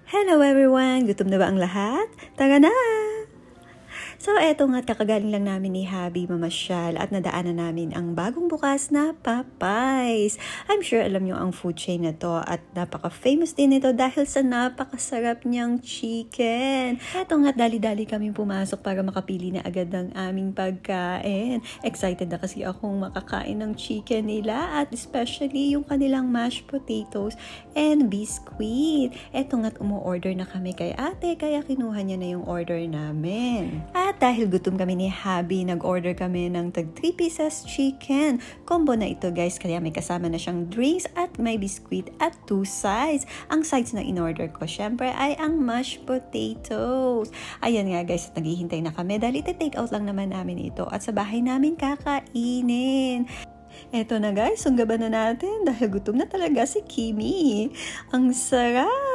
Hello everyone! Gutom na ba ang lahat? Tara na! So eto nga, kakagaling lang namin ni Habi mamasyal at nadaanan namin ang bagong bukas na Popeyes. I'm sure alam nyo ang food chain na to at napaka-famous din ito dahil sa napakasarap niyang chicken. Eto nga, dali-dali kami pumasok para makapili na agad ng aming pagkain. Excited na kasi akong makakain ng chicken nila at especially yung kanilang mashed potatoes and biscuit. Eto nga't umu-order na kami kay ate kaya kinuha niya na yung order namin. At dahil gutom kami ni Habi, nag-order kami ng tag 3 pieces chicken. Combo na ito guys, kaya may kasama na siyang drinks at may biscuit at 2 sides. Ang sides na in-order ko, syempre ay ang mashed potatoes. Ayan nga guys, naghihintay na kami dahil iti-take out lang naman namin ito at sa bahay namin kakainin. Eto na guys, sunggaban na natin dahil gutom na talaga si Kimi. Ang sarap!